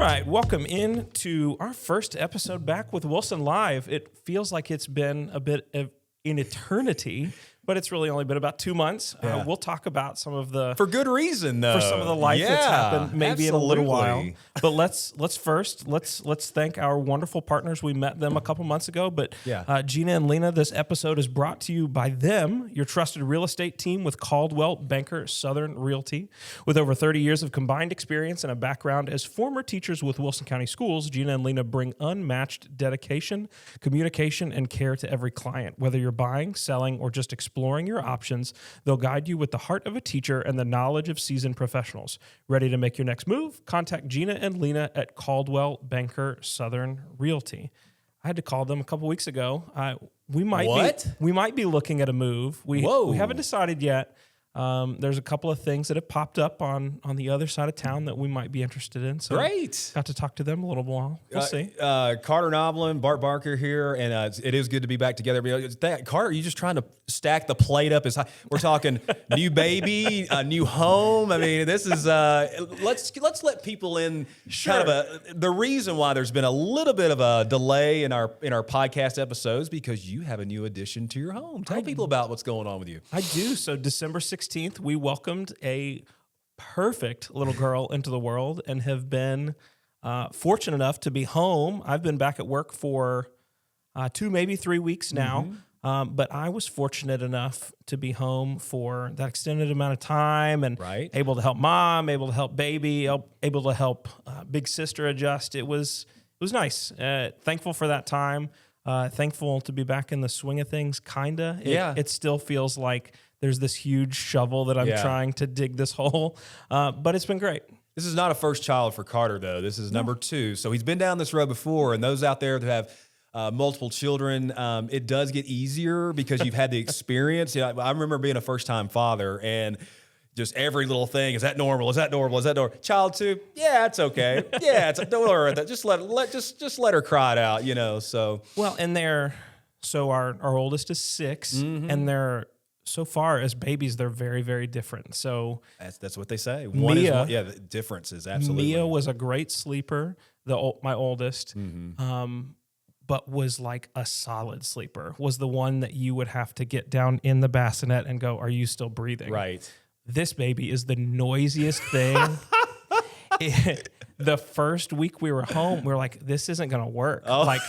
right, welcome in to our first episode back with Wilson Live. It feels like it's been a bit of an eternity, but it's really only been about 2 months. Yeah. We'll talk about some of the For good reason, though. for some of the life that's happened, maybe in a little while. absolutely. But let's thank our wonderful partners. We met them a couple months ago, but Yeah. Gina and Lena, this episode is brought to you by them, your trusted real estate team with Caldwell Banker Southern Realty. With over 30 years of combined experience and a background as former teachers with Wilson County Schools, Gina and Lena bring unmatched dedication, communication, and care to every client. Whether you're buying, selling, or just exploring your options, they'll guide you with the heart of a teacher and the knowledge of seasoned professionals. Ready to make your next move? Contact Gina and Lena at Caldwell Banker Southern Realty. I had to call them a couple weeks ago. We might be looking at a move. We haven't decided yet. There's a couple of things that have popped up on the other side of town that we might be interested in. So Great. got to talk to them a little while. We'll see. Carter Noblin, Bart Barker here, and it is good to be back together. Carter, are you just trying to stack the plate up as high? We're talking new baby, a new home. I mean, this is let's let people in. Sure. Kind of the reason why there's been a little bit of a delay in our podcast episodes because you have a new addition to your home. Tell people about what's going on with you. I do. So December 16th, we welcomed a perfect little girl into the world and have been fortunate enough to be home. I've been back at work for 2, maybe 3 weeks now, but I was fortunate enough to be home for that extended amount of time and able to help mom, able to help baby, able to help big sister adjust. It was nice. Thankful for that time. Thankful to be back in the swing of things, kinda. It still feels like there's this huge shovel that I'm trying to dig this hole, but it's been great. This is not a first child for Carter, though. This is number 2. So he's been down this road before, and those out there that have multiple children, it does get easier because you've had the experience. I remember being a first-time father, and just every little thing, is that normal? Is that normal? Is that normal? Child 2, yeah, it's okay. Yeah, don't worry about that. Just let her cry it out, so. Well, and our oldest is 6, and they're, so far as babies, they're very, very different. So that's what they say. The difference is absolutely. Mia was a great sleeper, my oldest, but was like a solid sleeper, was the one that you would have to get down in the bassinet and go, are you still breathing? Right. This baby is the noisiest thing. The first week we were home, we were like, this isn't going to work. Like,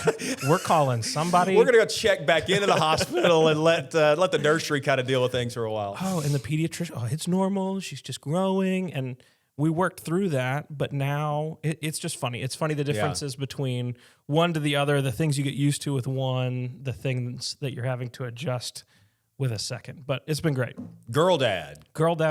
we're calling somebody. We're going to go check back into the hospital and let the nursery kind of deal with things for a while. Oh, and the pediatrician, it's normal. She's just growing. And we worked through that. But now it's just funny. It's funny the differences between one to the other, the things you get used to with one, the things that you're having to adjust with a second. But it's been great. Girl dad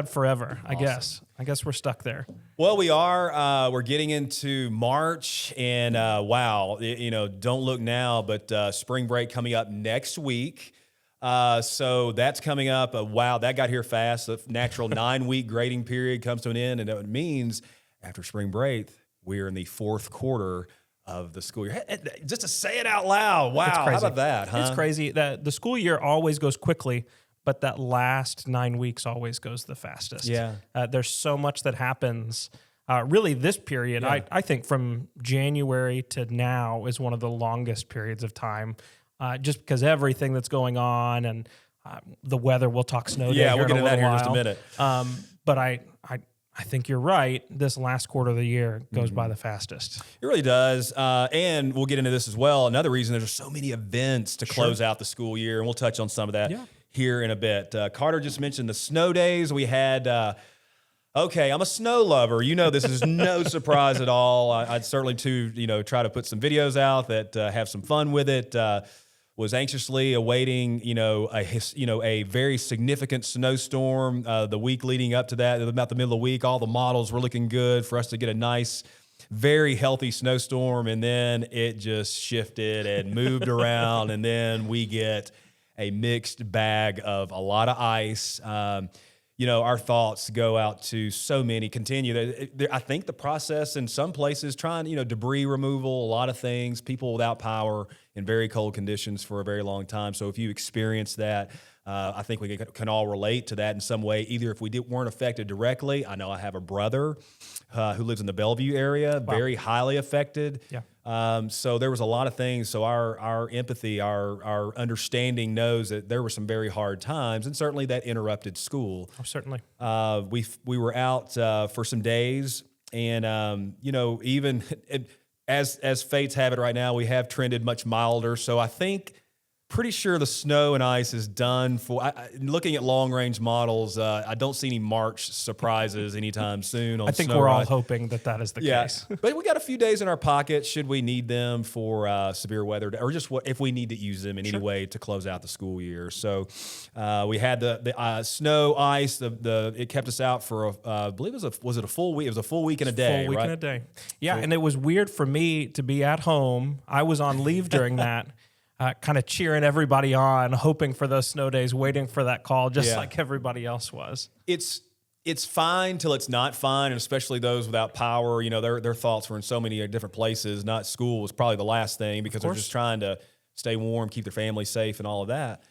forever, I guess. I guess we're stuck there. Well, we are. We're getting into March, and wow, don't look now, but spring break coming up next week. So that's coming up. Wow, that got here fast. The natural 9-week grading period comes to an end, and it means after spring break, we're in the 4th quarter of the school year. Just to say it out loud, wow, how about that, huh? It's crazy. The school year always goes quickly, but that last 9 weeks always goes the fastest. Yeah. There's so much that happens. Really, this period, I think from January to now is one of the longest periods of time, just because everything that's going on and the weather. We'll talk snow day. Yeah, we'll get into that here in just a minute. But I think you're right. This last quarter of the year goes by the fastest. It really does. And we'll get into this as well. Another reason there's so many events to close out the school year, and we'll touch on some of that here in a bit. Carter just mentioned the snow days. We had, I'm a snow lover. This is no surprise at all. I'd certainly, try to put some videos out that have some fun with it. Was anxiously awaiting, a very significant snowstorm the week leading up to that. About the middle of the week, all the models were looking good for us to get a nice, very healthy snowstorm, and then it just shifted and moved around, and then we get a mixed bag of a lot of ice. our thoughts go out to so many. I think the process in some places trying, debris removal, a lot of things, people without power in very cold conditions for a very long time. So if you experience that, I think we can all relate to that in some way. Either if we weren't affected directly, I know I have a brother who lives in the Bellevue area, very highly affected. Yeah. So there was a lot of things. So our empathy, our understanding knows that there were some very hard times, and certainly that interrupted school. Oh, certainly. We were out for some days, and even as fates have it right now, we have trended much milder. So I think. Pretty sure the snow and ice is done for. Looking at long range models, I don't see any March surprises anytime soon. On I think snow we're rise. all hoping that is the case. But we got a few days in our pocket should we need them for severe weather, or just if we need to use them in any way to close out the school year. So we had the snow, ice. It kept us out for I believe was it a full week? It was a full week and a day. Full week right? and a day. Yeah, and it was weird for me to be at home. I was on leave during that. Kind of cheering everybody on, hoping for those snow days, waiting for that call, just like everybody else was. It's fine till it's not fine, and especially those without power. Their thoughts were in so many different places. Not school was probably the last thing because they're just trying to stay warm, keep their family safe, and all of that.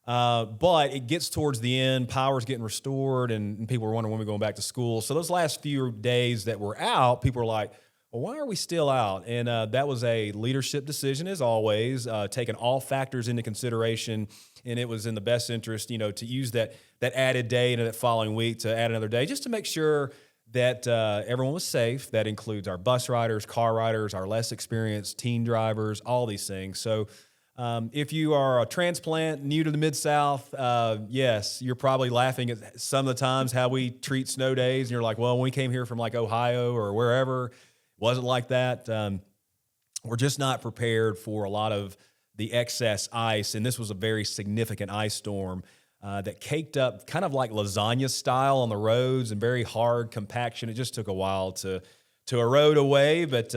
But it gets towards the end, power's getting restored, and people were wondering when we're going back to school. So those last few days that we're out, people were like, well, why are we still out? And that was a leadership decision, as always, taking all factors into consideration. And it was in the best interest, to use that added day into that following week to add another day, just to make sure that everyone was safe. That includes our bus riders, car riders, our less experienced teen drivers, all these things. So if you are a transplant new to the Mid-South, yes, you're probably laughing at some of the times how we treat snow days. And you're like, well, when we came here from like Ohio or wherever, wasn't like that. We're just not prepared for a lot of the excess ice, and this was a very significant ice storm that caked up kind of like lasagna style on the roads and very hard compaction. It just took a while to erode away, but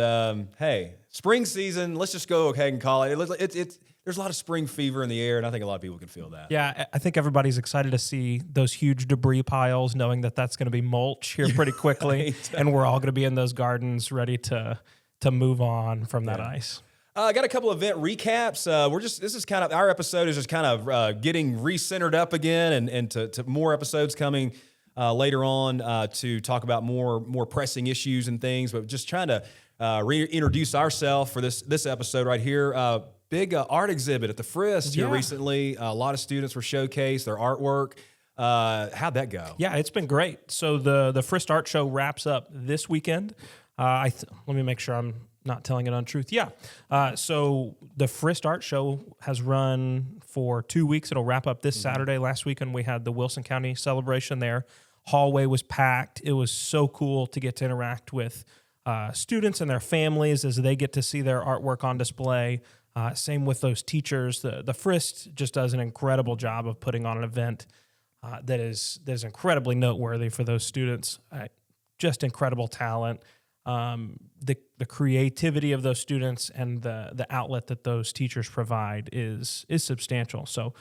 hey, spring season, let's just go ahead and call it. There's a lot of spring fever in the air, and I think a lot of people can feel that. Yeah, I think everybody's excited to see those huge debris piles, knowing that that's going to be mulch here pretty quickly, and we're all going to be in those gardens ready to move on from that ice. I got a couple event recaps. This is kind of, our episode is just kind of getting recentered up again, and to more episodes coming later on to talk about more pressing issues and things, but just trying to reintroduce ourselves for this episode right here. Big art exhibit at the Frist here recently. A lot of students were showcased their artwork. How'd that go? Yeah, it's been great. So the Frist Art Show wraps up this weekend. Let me make sure I'm not telling an untruth. Yeah. So the Frist Art Show has run for 2 weeks. It'll wrap up this Saturday. Last weekend we had the Wilson County celebration there. Hallway was packed. It was so cool to get to interact with students and their families as they get to see their artwork on display. Same with those teachers. The Frist just does an incredible job of putting on an event that is incredibly noteworthy for those students. Just incredible talent. The creativity of those students and the outlet that those teachers provide is substantial. So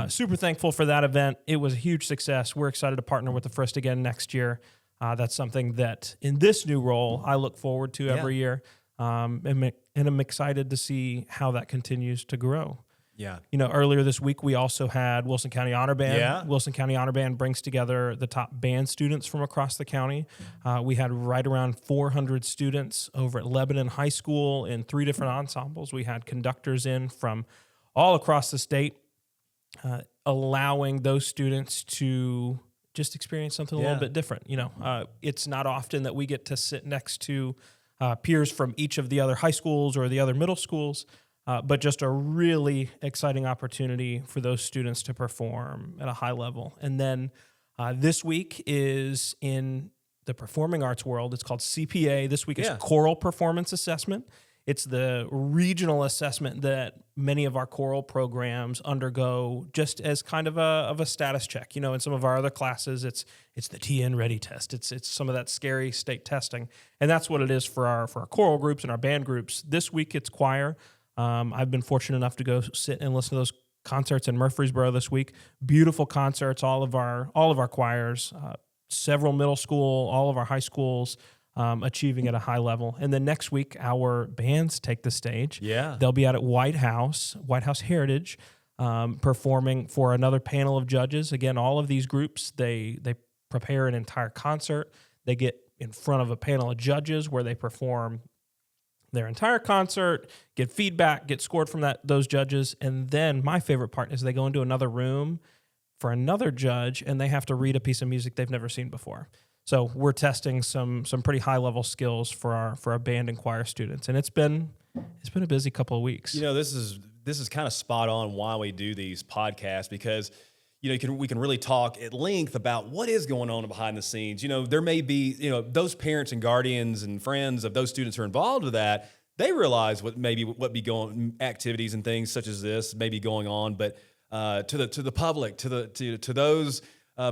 super thankful for that event. It was a huge success. We're excited to partner with the Frist again next year. That's something that in this new role I look forward to every year. And I'm excited to see how that continues to grow. Yeah. Earlier this week, we also had Wilson County Honor Band. Yeah. Wilson County Honor Band brings together the top band students from across the county. We had right around 400 students over at Lebanon High School in 3 different ensembles. We had conductors in from all across the state, allowing those students to just experience something a little bit different. It's not often that we get to sit next to peers from each of the other high schools or the other middle schools, but just a really exciting opportunity for those students to perform at a high level. And then this week is in the performing arts world. It's called CPA. This week is Choral Performance Assessment. It's the regional assessment that many of our choral programs undergo just as kind of a status check. In some of our other classes, it's the TN Ready test. It's some of that scary state testing. And that's what it is for our choral groups and our band groups. This week it's choir. I've been fortunate enough to go sit and listen to those concerts in Murfreesboro this week. Beautiful concerts, all of our choirs, several middle school, all of our high schools, achieving at a high level. And then next week, our bands take the stage. Yeah. They'll be out at White House Heritage, performing for another panel of judges. Again, all of these groups, they prepare an entire concert. They get in front of a panel of judges where they perform their entire concert, get feedback, get scored from those judges. And then my favorite part is they go into another room for another judge, and they have to read a piece of music they've never seen before. So we're testing some pretty high level skills for our band and choir students, and it's been a busy couple of weeks. This is kind of spot on why we do these podcasts, because we can really talk at length about what is going on behind the scenes. There may be those parents and guardians and friends of those students who are involved with that. They realize what be going activities and things such as this may be going on, but to the public, to those.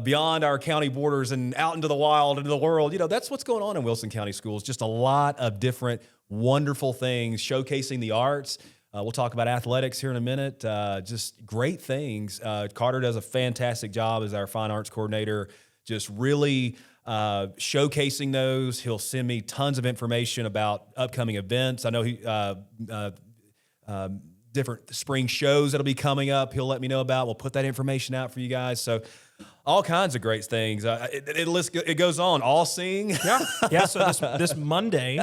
Beyond our county borders and out into the wild, into the world, that's what's going on in Wilson County schools. Just a lot of different wonderful things showcasing the arts. We'll talk about athletics here in a minute. Just great things. Carter does a fantastic job as our fine arts coordinator, just really showcasing those. He'll send me tons of information about upcoming events. I know he different spring shows that'll be coming up. He'll let me know about. We'll put that information out for you guys. So all kinds of great things. It goes on. All sing. Yeah. So this Monday,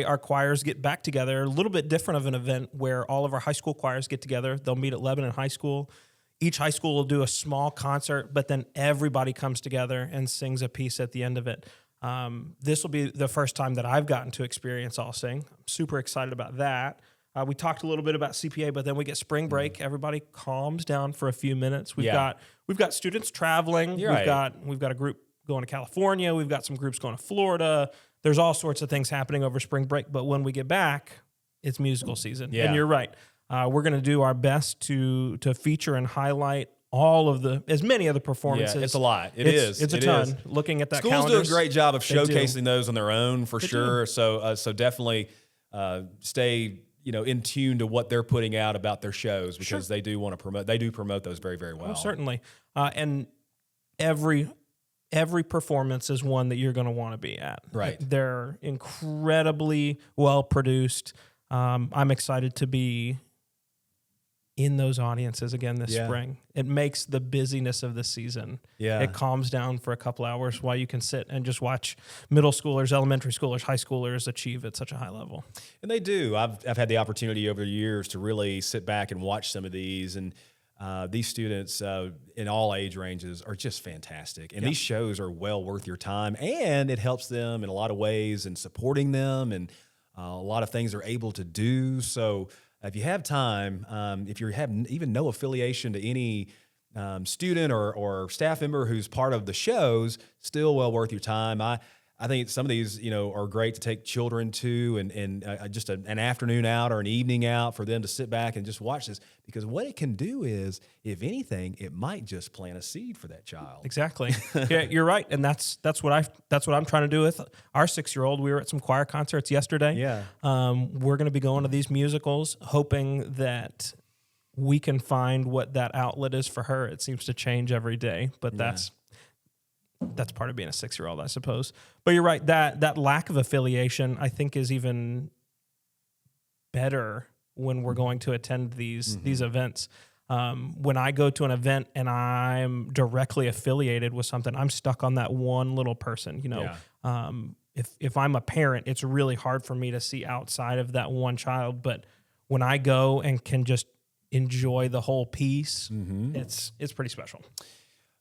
our choirs get back together. A little bit different of an event where all of our high school choirs get together. They'll meet at Lebanon High School. Each high school will do a small concert, but then everybody comes together and sings a piece at the end of it. This will be the first time that I've gotten to experience All Sing. I'm super excited about that. We talked a little bit about CPA, but then we get spring break. Everybody calms down for a few minutes. We've got students traveling. We've got a group going to California. We've got some groups going to Florida. There's all sorts of things happening over spring break. But when we get back, it's musical season. Yeah. And you're right. We're going to do our best to feature and highlight as many of the performances. Yeah, it's a lot. It's a ton. Looking at that schools calendars, do a great job of showcasing those on their own for sure. So definitely stay in tune to what they're putting out about their shows, because they do want to promote. They do promote those very, very well. Oh, certainly. And every performance is one that you're going to want to be at. Right. They're incredibly well produced. I'm excited to be in those audiences again this spring. It makes the busyness of the season. Yeah. It calms down for a couple hours while you can sit and just watch middle schoolers, elementary schoolers, high schoolers achieve at such a high level. And they do. I've had the opportunity over the years to really sit back and watch some of these, and these students in all age ranges are just fantastic. And these shows are well worth your time, and it helps them in a lot of ways and supporting them, and a lot of things they're able to do. So if you have time, if you have even no affiliation to any student or staff member who's part of the shows, still well worth your time. I think some of these, are great to take children to, and just an afternoon out or an evening out for them to sit back and just watch this, because what it can do is, if anything, it might just plant a seed for that child. Exactly. Yeah, you're right, and that's what I'm trying to do with our 6-year-old. We were at some choir concerts yesterday. Yeah. We're going to be going to these musicals, hoping that we can find what that outlet is for her. It seems to change every day, but that's part of being a 6-year-old, I suppose. But you're right, that lack of affiliation, I think, is even better when we're going to attend these events. When I go to an event and I'm directly affiliated with something, I'm stuck on that one little person. If I'm a parent, it's really hard for me to see outside of that one child. But when I go and can just enjoy the whole piece, it's pretty special.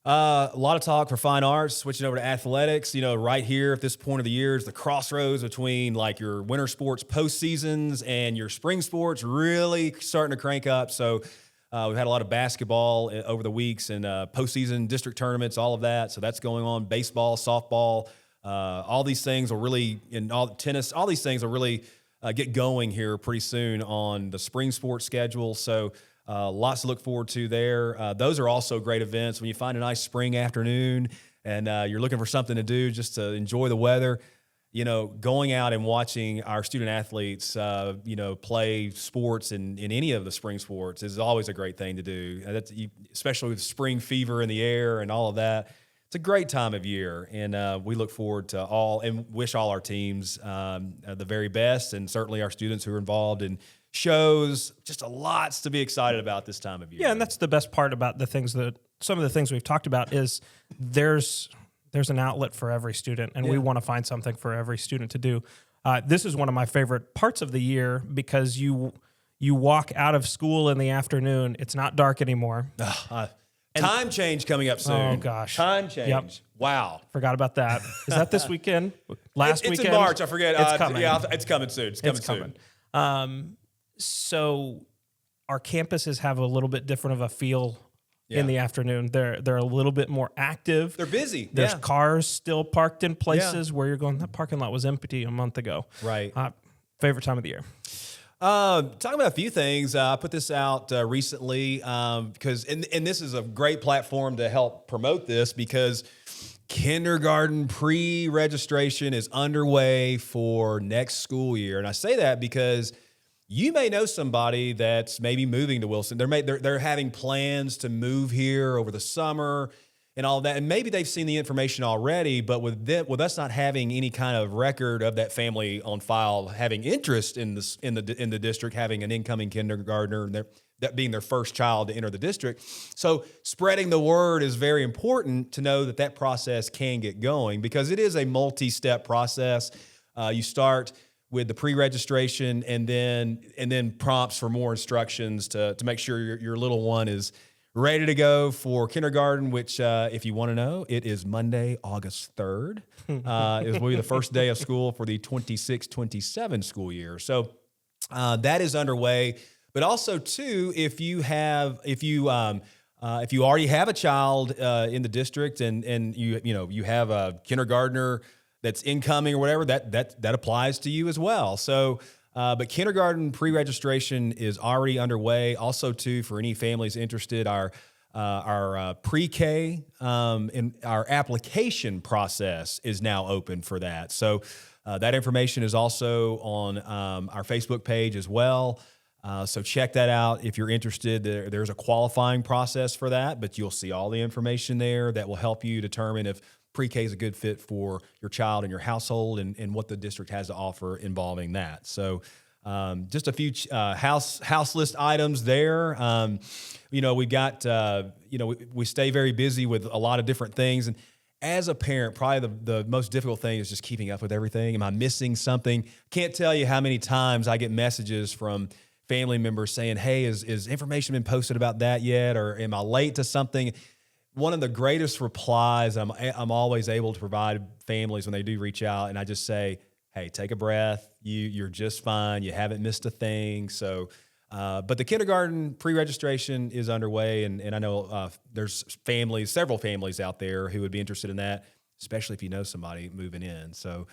A lot of talk for fine arts, switching over to athletics. Right here at this point of the year is the crossroads between like your winter sports postseasons and your spring sports really starting to crank up. So we've had a lot of basketball over the weeks and postseason district tournaments, all of that. So that's going on. Baseball, softball, all these things will really, and all tennis, all these things will really get going here pretty soon on the spring sports schedule. So lots to look forward to there. Those are also great events. When you find a nice spring afternoon and you're looking for something to do just to enjoy the weather, going out and watching our student athletes, play sports in any of the spring sports is always a great thing to do. Especially with spring fever in the air and all of that. It's a great time of year, and we look forward to all and wish all our teams the very best, and certainly our students who are involved in shows. Just a lots to be excited about this time of year. Yeah, and that's the best part about some of the things we've talked about is there's an outlet for every student, and we want to find something for every student to do. This is one of my favorite parts of the year because you walk out of school in the afternoon. It's not dark anymore. Time change coming up soon. Oh, gosh. Time change. Yep. Wow. Forgot about that. Is that this weekend? Last it's weekend? It's in March. I forget. It's coming. Yeah, it's coming soon. It's coming soon. So our campuses have a little bit different of a feel in the afternoon. They're a little bit more active. They're busy. There's cars still parked in places where you're going, that parking lot was empty a month ago. Right. Favorite time of the year. Talking about a few things. I put this out recently because this is a great platform to help promote this because kindergarten pre-registration is underway for next school year. And I say that because you may know somebody that's maybe moving to Wilson. They're having plans to move here over the summer and all that. And maybe they've seen the information already, but with us not having any kind of record of that family on file, having interest in the district, having an incoming kindergartner, and that being their first child to enter the district. So spreading the word is very important to know that process can get going because it is a multi-step process. You start with the pre-registration and then prompts for more instructions to make sure your little one is ready to go for kindergarten, which if you want to know, it is Monday, August 3rd. It will be the first day of school for the 26-27 school year. So that is underway. But also too, if you already have a child in the district and you have a kindergartner that's incoming or whatever, that applies to you as well. So, but kindergarten pre-registration is already underway. Also, too, for any families interested, our pre-K and our application process is now open for that. So, that information is also on our Facebook page as well. So check that out if you're interested. There's a qualifying process for that, but you'll see all the information there that will help you determine if pre-K is a good fit for your child and your household and what the district has to offer involving that. So just a few house list items there. We've got, we stay very busy with a lot of different things. And as a parent, probably the most difficult thing is just keeping up with everything. Am I missing something? Can't tell you how many times I get messages from family members saying, hey, is information been posted about that yet? Or am I late to something? One of the greatest replies I'm always able to provide families when they do reach out, and I just say, hey, take a breath. You're just fine. You haven't missed a thing. So, but the kindergarten pre-registration is underway, and I know there's several families out there who would be interested in that, especially if you know somebody moving in. So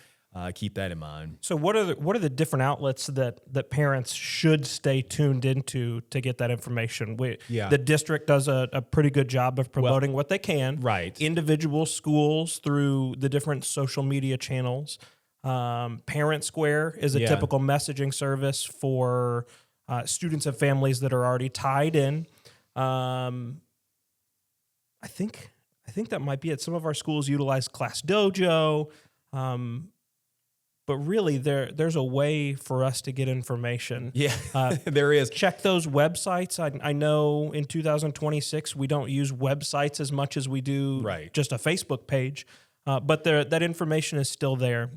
keep that in mind. So what are the different outlets that parents should stay tuned into to get that information? The district does a pretty good job of promoting what they can. Right. Individual schools through the different social media channels. Parent Square is a typical messaging service for students and families that are already tied in. I think that might be it. Some of our schools utilize Class Dojo. But really, there's a way for us to get information. Yeah, there is. Check those websites. I know in 2026, we don't use websites as much as we do just a Facebook page, but that information is still there.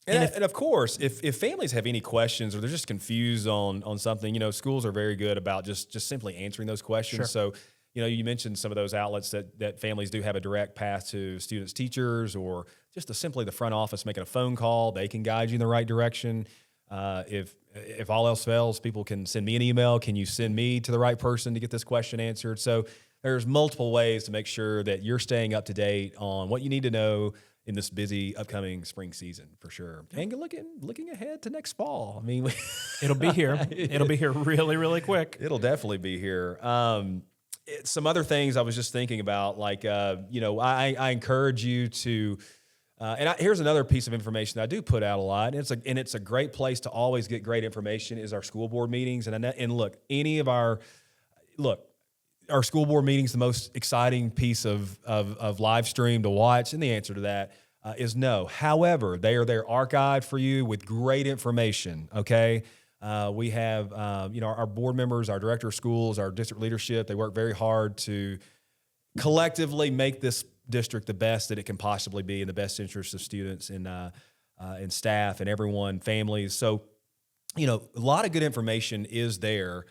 And of course, if families have any questions or they're just confused on something, schools are very good about just simply answering those questions. Sure. So, you mentioned some of those outlets that families do have a direct path to students, teachers, or just simply the front office making a phone call. They can guide you in the right direction. If all else fails, people can send me an email. Can you send me to the right person to get this question answered? So there's multiple ways to make sure that you're staying up to date on what you need to know in this busy upcoming spring season for sure. And looking ahead to next fall. I mean, it'll be here. It'll be here really, really quick. It'll definitely be here. Some other things I was just thinking about, like, I encourage you to Here's another piece of information that I do put out a lot, and it's a great place to always get great information is our school board meetings. And look, our school board meetings the most exciting piece of live stream to watch? And the answer to that is no. However, they are there archived for you with great information. Okay. We have, our board members, our director of schools, our district leadership, they work very hard to collectively make this district the best that it can possibly be in the best interest of students and staff and everyone, families. So, a lot of good information is there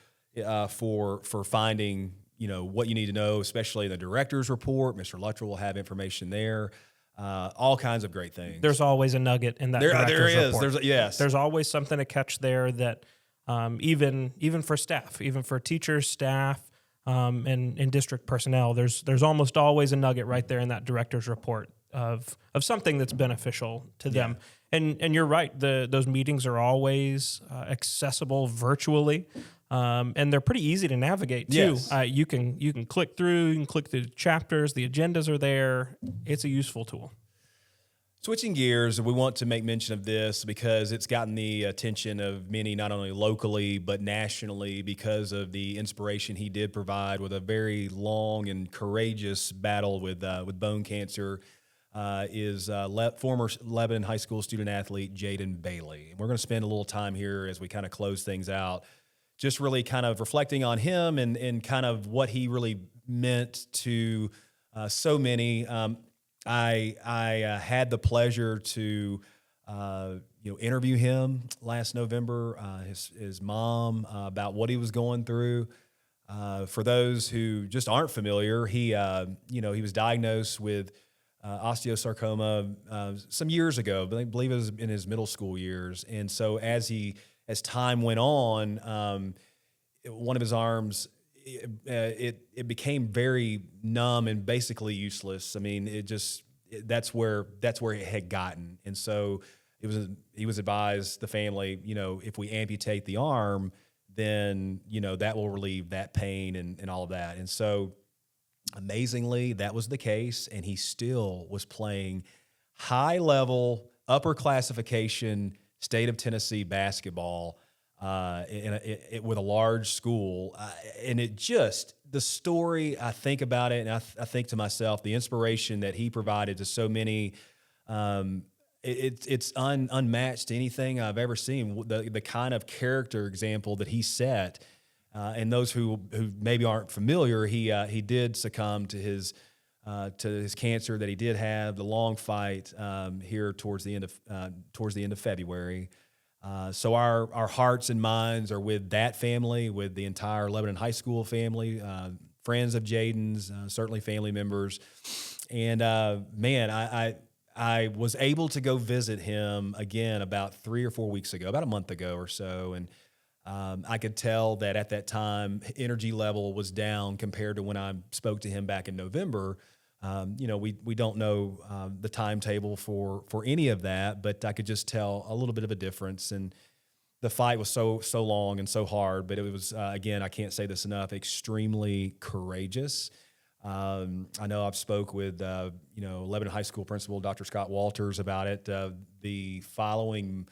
for finding, what you need to know, especially in the director's report. Mr. Luttrell will have information there. All kinds of great things. There's always a nugget in that director's report. There's always something to catch there that even for staff, even for teachers, staff, and district personnel, there's almost always a nugget right there in that director's report of something that's beneficial to them. And you're right, those meetings are always accessible virtually. And they're pretty easy to navigate too. Yes. You can click through, the chapters, the agendas are there. It's a useful tool. Switching gears, we want to make mention of this because it's gotten the attention of many, not only locally but nationally, because of the inspiration he did provide with a very long and courageous battle with bone cancer. Is former Lebanon High School student athlete Jaden Bailey. We're going to spend a little time here as we kind of close things out, just really kind of reflecting on him and kind of what he really meant to so many. I had the pleasure to interview him last November. His mom about what he was going through. For those who just aren't familiar, he was diagnosed with osteosarcoma some years ago, but I believe it was in his middle school years. And so as time went on, one of his arms, it became very numb and basically useless. I mean, that's where it had gotten. And so he was advised, the family, if we amputate the arm, then, that will relieve that pain and all of that. And so amazingly, that was the case. And he still was playing high level, upper classification, state of Tennessee basketball with a large school. And the story, I think about it, and I think to myself, the inspiration that he provided to so many, it's unmatched to anything I've ever seen. The kind of character example that he set, and those who maybe aren't familiar, he did succumb to his cancer that he did have, the long fight here towards the end of February. So our hearts and minds are with that family, with the entire Lebanon High School family, friends of Jaden's, certainly family members. And I was able to go visit him again about 3 or 4 weeks ago, about a month ago or so. And I could tell that at that time, energy level was down compared to when I spoke to him back in November. We don't know the timetable for any of that, but I could just tell a little bit of a difference. And the fight was so long and so hard, but it was, again, I can't say this enough, extremely courageous. I know I've spoke with, Lebanon High School principal, Dr. Scott Walters, about it. The following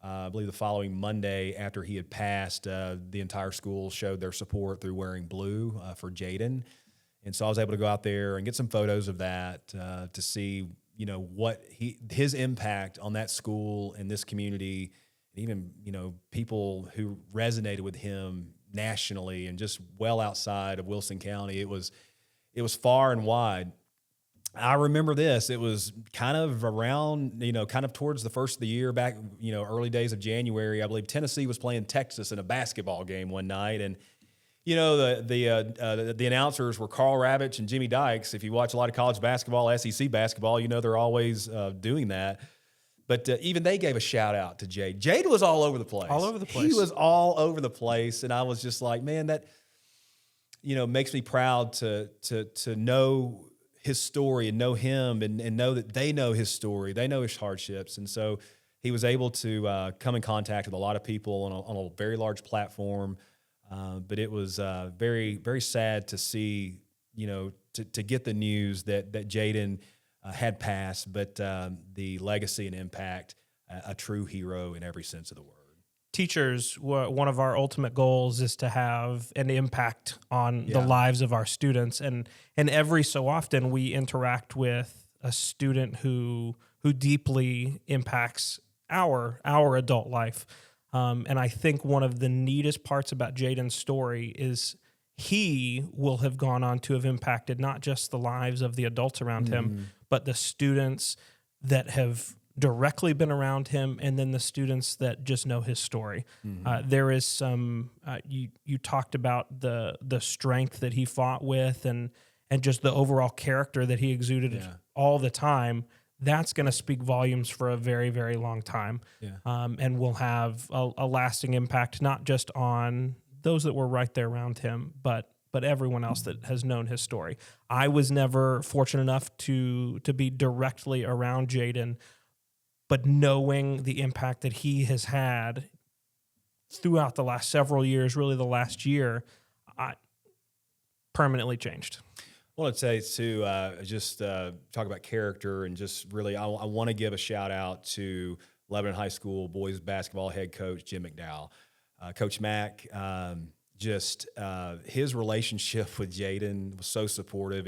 Monday after he had passed, the entire school showed their support through wearing blue for Jaden. And so I was able to go out there and get some photos of that to see, what his impact on that school and this community, and even, people who resonated with him nationally and just well outside of Wilson County. It was far and wide. I remember this. It was kind of around, kind of towards the first of the year back, early days of January. I believe Tennessee was playing Texas in a basketball game one night. And, the announcers were Carl Ravitch and Jimmy Dykes. If you watch a lot of college basketball, SEC basketball, they're always doing that. But even they gave a shout out to Jade. Jade was all over the place. All over the place. He was all over the place. And I was just like, man, that, makes me proud to know his story and know him and know that they know his story. They know his hardships. And so he was able to come in contact with a lot of people on a very large platform. But it was very, very sad to see, to get the news that Jaden had passed, but the legacy and impact, a true hero in every sense of the word. Teachers, one of our ultimate goals is to have an impact on the lives of our students, and every so often we interact with a student who deeply impacts our adult life. And I think one of the neatest parts about Jaden's story is he will have gone on to have impacted not just the lives of the adults around him, but the students that have directly been around him, and then the students that just know his story. There is some, you talked about the strength that he fought with, and just the overall character that he exuded all the time. That's going to speak volumes for a very, very long time, and will have a lasting impact, not just on those that were right there around him, but everyone else that has known his story. I was never fortunate enough to be directly around Jaden, but knowing the impact that he has had throughout the last several years, really the last year, I permanently changed. I want to say too, just talk about character, and just really, I want to give a shout out to Lebanon High School boys basketball head coach Jim McDowell. Coach Mack, his relationship with Jaden was so supportive.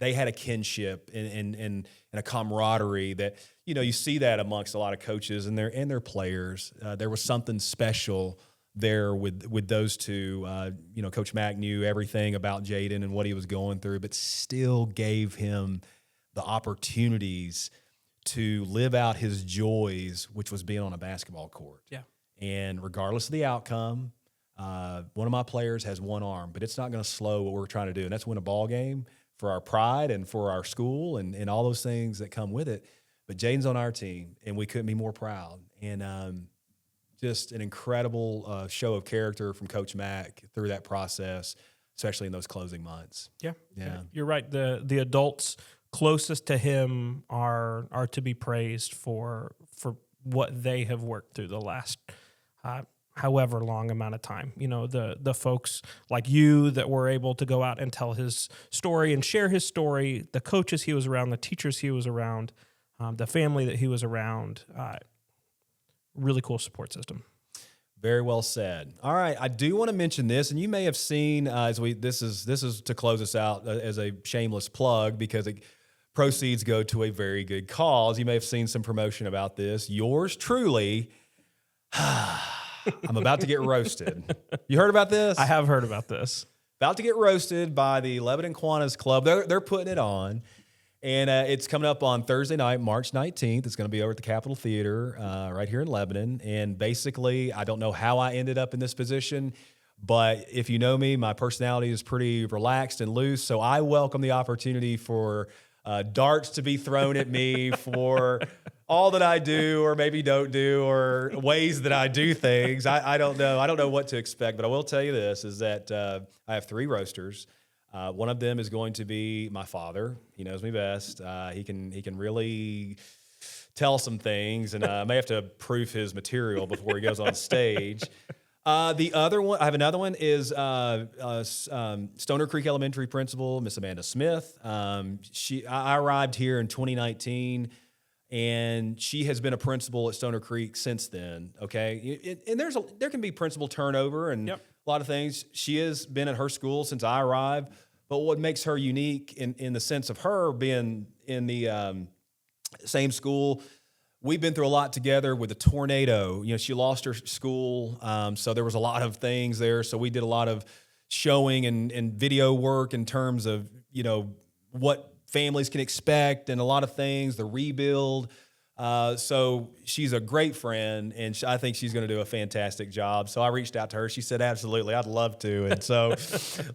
They had a kinship and a camaraderie that, you see that amongst a lot of coaches and their players. There was something special there with those two. Coach Mack knew everything about Jaden and what he was going through, but still gave him the opportunities to live out his joys, which was being on a basketball court. Yeah. And regardless of the outcome, one of my players has one arm, but it's not going to slow what we're trying to do, and that's win a ball game for our pride and for our school and all those things that come with it. But Jaden's on our team, and we couldn't be more proud. And just an incredible show of character from Coach Mack through that process, especially in those closing months. Yeah. You're right. The adults closest to him are to be praised for what they have worked through the last however long amount of time. The folks like you that were able to go out and tell his story and share his story, the coaches he was around, the teachers he was around, the family that he was around, really cool support system. Very well said. All right, I do want to mention this, and you may have seen this is to close us out as a shameless plug, because proceeds go to a very good cause. You may have seen some promotion about this. Yours truly. I'm about to get roasted. You heard about this? I have heard about this. About to get roasted by the Lebanon Kiwanis Club. They're putting it on. And it's coming up on Thursday night, March 19th. It's going to be over at the Capitol Theater right here in Lebanon. And basically, I don't know how I ended up in this position, but if you know me, my personality is pretty relaxed and loose. So I welcome the opportunity for darts to be thrown at me for all that I do or maybe don't do, or ways that I do things. I don't know. I don't know what to expect, but I will tell you this, is that I have 3 roasters. One of them is going to be my father. He knows me best. He can really tell some things, and I may have to proof his material before he goes on stage. The other one, I have another one, is Stoner Creek Elementary principal, Miss Amanda Smith. I arrived here in 2019, and she has been a principal at Stoner Creek since then. Okay, and there can be principal turnover and a lot of things. She has been at her school since I arrived, but what makes her unique in the sense of her being in the same school, we've been through a lot together with the tornado. She lost her school, so there was a lot of things there. So we did a lot of showing and video work in terms of, what families can expect and a lot of things, the rebuild. So she's a great friend, and I think she's going to do a fantastic job. So I reached out to her. She said, absolutely, I'd love to. And so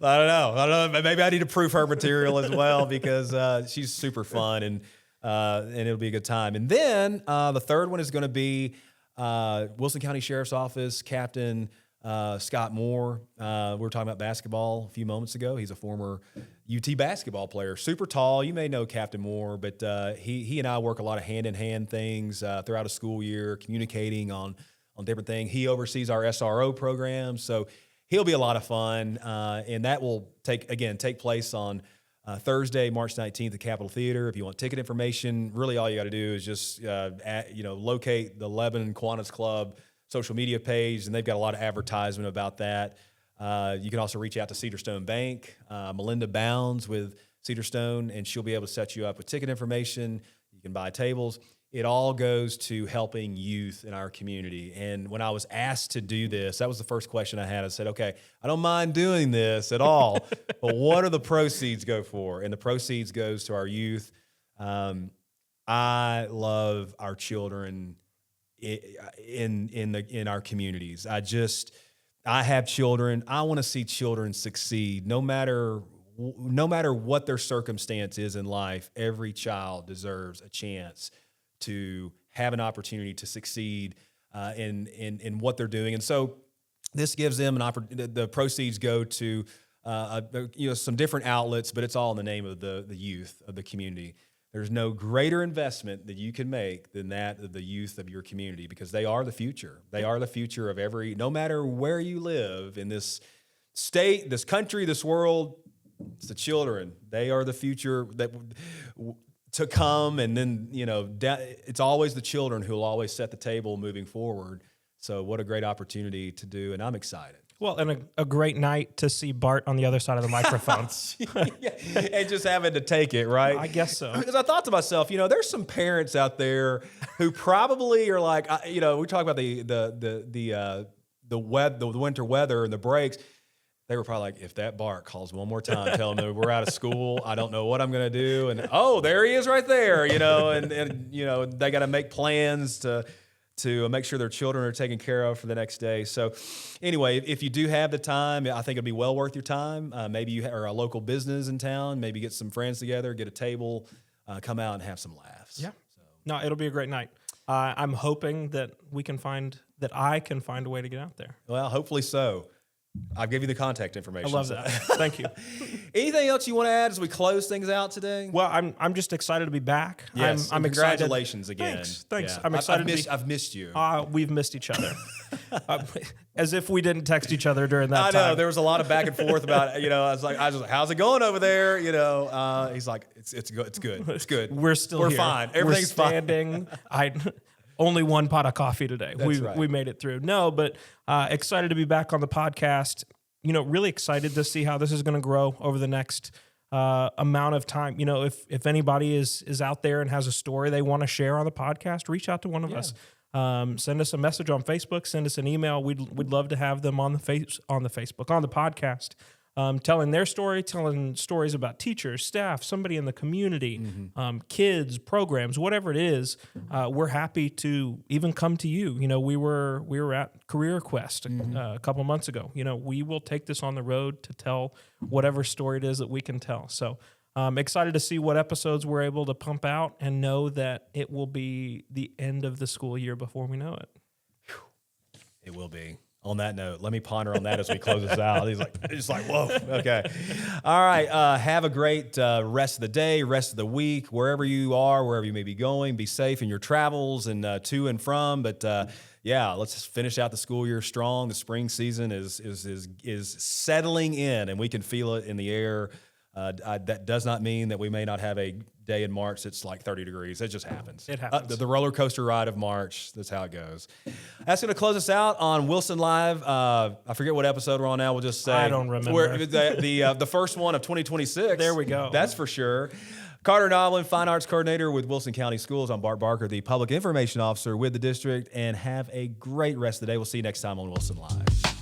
I don't know. Maybe I need to proof her material as well, because she's super fun, and it'll be a good time. And then the third one is going to be Wilson County Sheriff's Office Captain Scott Moore. We were talking about basketball a few moments ago. He's a former UT basketball player, super tall. You may know Captain Moore, but he and I work a lot of hand-in-hand things throughout a school year, communicating on different things. He oversees our SRO program, so he'll be a lot of fun, and that will take place on Thursday, March 19th at Capitol Theater. If you want ticket information, really all you got to do is just locate the Lebanon Kiwanis Club social media page, and they've got a lot of advertisement about that. You can also reach out to Cedar Stone Bank, Melinda Bounds with Cedar Stone, and she'll be able to set you up with ticket information. You can buy tables. It all goes to helping youth in our community. And when I was asked to do this, that was the first question I had. I said, okay, I don't mind doing this at all, but what do the proceeds go for? And the proceeds goes to our youth. I love our children in our communities. I have children. I want to see children succeed no matter what their circumstance is in life. Every child deserves a chance to have an opportunity to succeed in what they're doing. And so this gives them an opportunity. The proceeds go to some different outlets, but it's all in the name of the youth of the community. There's no greater investment that you can make than that of the youth of your community, because they are the future. They are the future of no matter where you live in this state, this country, this world. It's the children. They are the future to come, and then it's always the children who will always set the table moving forward. So what a great opportunity to do, and I'm excited. Well, and a great night to see Bart on the other side of the microphone. And just having to take it, right? I guess so. Because I thought to myself, there's some parents out there who probably are like, we talk about the winter weather and the breaks. They were probably like, if that Bart calls one more time, tell him that we're out of school. I don't know what I'm going to do. And there he is right there, and they got to make plans to make sure their children are taken care of for the next day. So anyway, if you do have the time, I think it'd be well worth your time. Maybe you are a local business in town, maybe get some friends together, get a table, come out and have some laughs. Yeah. No, it'll be a great night. I'm hoping that I can find a way to get out there. Well, hopefully so. I'll give you the contact information. I love that. Thank you. Anything else you want to add as we close things out today? Well, I'm just excited to be back. Yes, I'm congratulations excited. again. Thanks. Yeah. I'm excited. I've missed you. We've missed each other. As if we didn't text each other during that time. I know. There was a lot of back and forth about, I was like, how's it going over there? He's like, it's good. It's good. We're still here. We're fine. Everything's standing. Only one pot of coffee today. We made it through. No, but excited to be back on the podcast. Really excited to see how this is going to grow over the next amount of time. If anybody is out there and has a story they want to share on the podcast, reach out to one of us. Send us a message on Facebook. Send us an email. We'd love to have them on the podcast. Telling their story, telling stories about teachers, staff, somebody in the community, kids, programs, whatever it is. We're happy to even come to you. We were at Career Quest a couple months ago. We will take this on the road to tell whatever story it is that we can tell. So excited to see what episodes we're able to pump out, and know that it will be the end of the school year before we know it. It will be. On that note, let me ponder on that as we close this out. He's like, whoa, okay. All right, have a great rest of the day, rest of the week, wherever you are, wherever you may be going. Be safe in your travels and to and from. But let's finish out the school year strong. The spring season is settling in, and we can feel it in the air. That does not mean that we may not have a day in March that's like 30 degrees. It just happens. It happens. The roller coaster ride of March. That's how it goes. That's going to close us out on Wilson Live. I forget what episode we're on now. We'll just say. I don't remember. The first one of 2026. There we go. That's for sure. Carter Noblin, Fine Arts Coordinator with Wilson County Schools. I'm Bart Barker, the Public Information Officer with the district. And have a great rest of the day. We'll see you next time on Wilson Live.